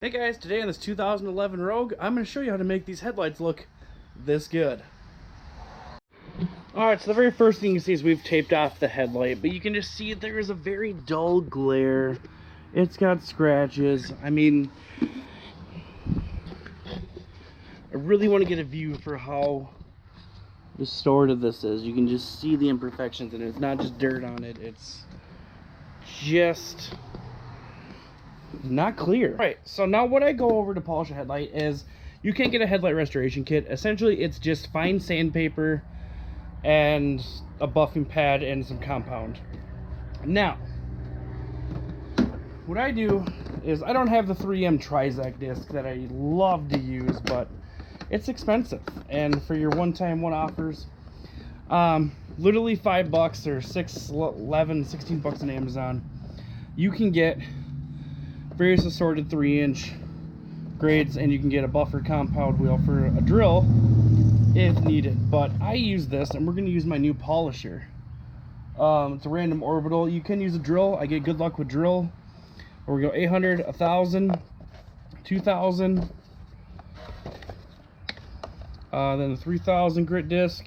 Hey guys, today on this 2011 Rogue, I'm going to show you how to make these headlights look this good. Alright, so the very first thing you see is we've taped off the headlight, but you can just see there is a very dull glare. It's got scratches. I mean, I really want to get a view for how restorative this is. You can just see the imperfections in it. It's not just dirt on it, it's just not clear. Right, so now what I go over to polish a headlight is you can't get a headlight restoration kit. Essentially, it's just fine sandpaper and a buffing pad and some compound. Now, what I do is I don't have the 3M Trizac disc that I love to use, but it's expensive. And for your one-time one-offers, literally $5 or $16 on Amazon, you can get various assorted 3-inch grades, and you can get a buffer compound wheel for a drill if needed. But I use this, and we're going to use my new polisher. It's a random orbital. You can use a drill. I get good luck with drill. Or we go 800, 1000, 2000, then the 3000 grit disc,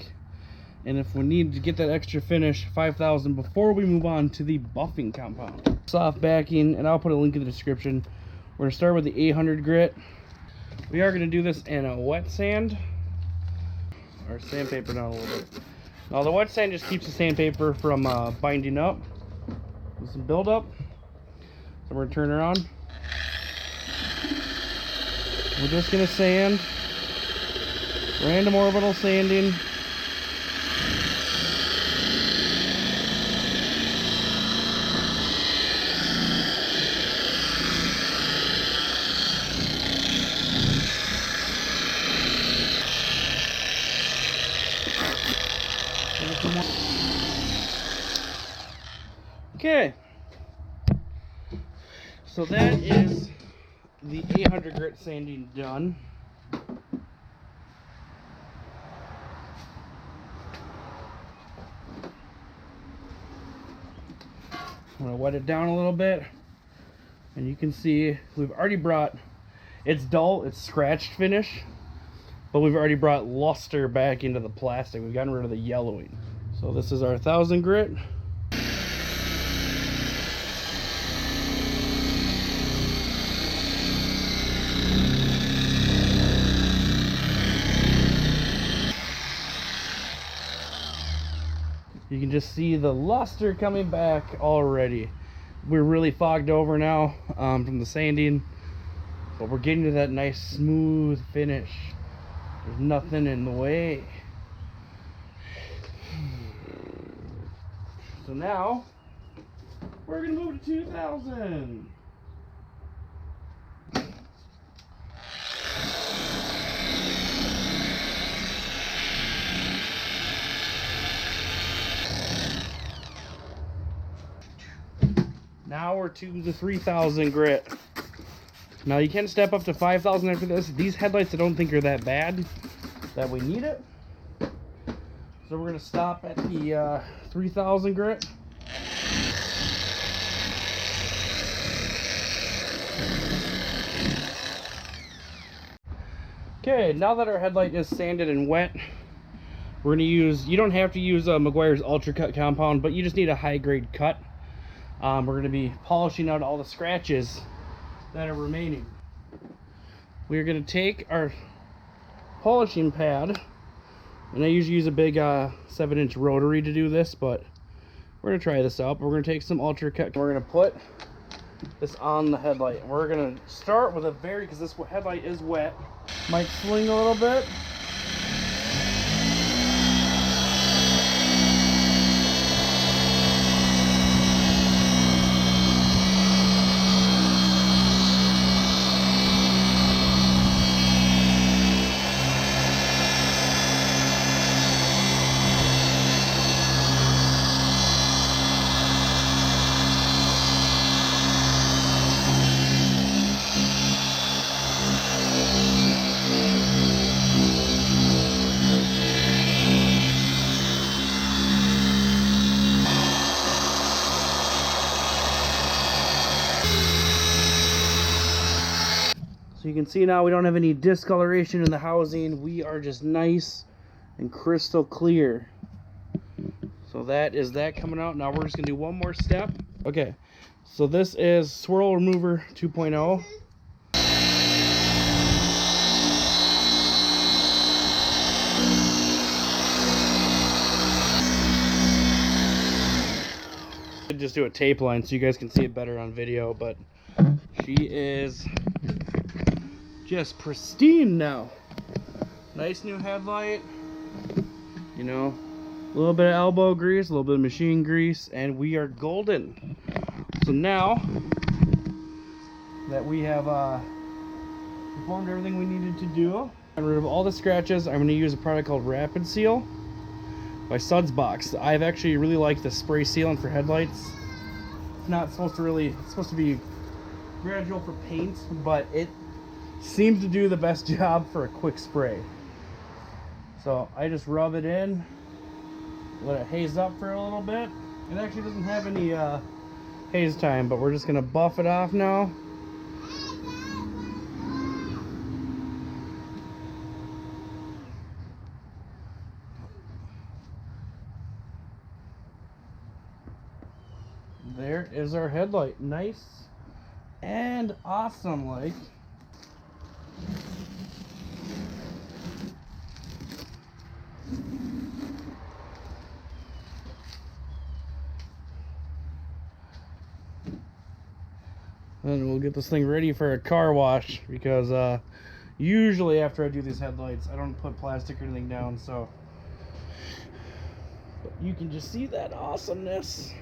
and if we need to get that extra finish, 5000 before we move on to the buffing compound. Soft backing, and I'll put a link in the description. We're gonna start with the 800 grit. We are gonna do this in a wet sand, or sandpaper down a little bit. Now the wet sand just keeps the sandpaper from binding up with some buildup. So we're gonna turn her on. We're just gonna sand, random orbital sanding. Okay, so that is the 800 grit sanding done. I'm gonna wet it down a little bit, and you can see we've already brought, it's dull, it's scratched finish, but we've already brought luster back into the plastic. We've gotten rid of the yellowing. So this is our 1000 grit. You can just see the luster coming back already. We're really fogged over now from the sanding, but we're getting to that nice smooth finish. There's nothing in the way. So now we're gonna move to 2000. Now we're to the 3000 grit. Now you can step up to 5000 after this. These headlights I don't think are that bad that we need it. So we're gonna stop at the 3000 grit. Okay, now that our headlight is sanded and wet, we're gonna use, you don't have to use Meguiar's Ultra Cut compound, but you just need a high grade cut. We're going to be polishing out all the scratches that are remaining. We're going to take our polishing pad, and I usually use a big 7-inch rotary to do this, but we're going to try this out. We're going to take some Ultra Cut. We're going to put this on the headlight. We're going to start with a because this headlight is wet. Might swing a little bit. So you can see now we don't have any discoloration in the housing. We are just nice and crystal clear. So that is that coming out. Now we're just gonna do one more step. Okay, so this is Swirl Remover 2.0. Just do a tape line so you guys can see it better on video, but she is just pristine now. Nice new headlight, you know, a little bit of elbow grease, a little bit of machine grease, and we are golden. So now that we have performed everything we needed to do, get rid of all the scratches, I'm going to use a product called Rapid Seal by SUDSBOX. I've actually really liked the spray sealant for headlights. It's not supposed to really, it's supposed to be gradual for paint, but it seems to do the best job for a quick spray. So I just rub it in, let it haze up for a little bit. It actually doesn't have any haze time, but we're just gonna buff it off now. There is our headlight, nice and awesome like. And we'll get this thing ready for a car wash, because usually after I do these headlights I don't put plastic or anything down, so but you can just see that awesomeness.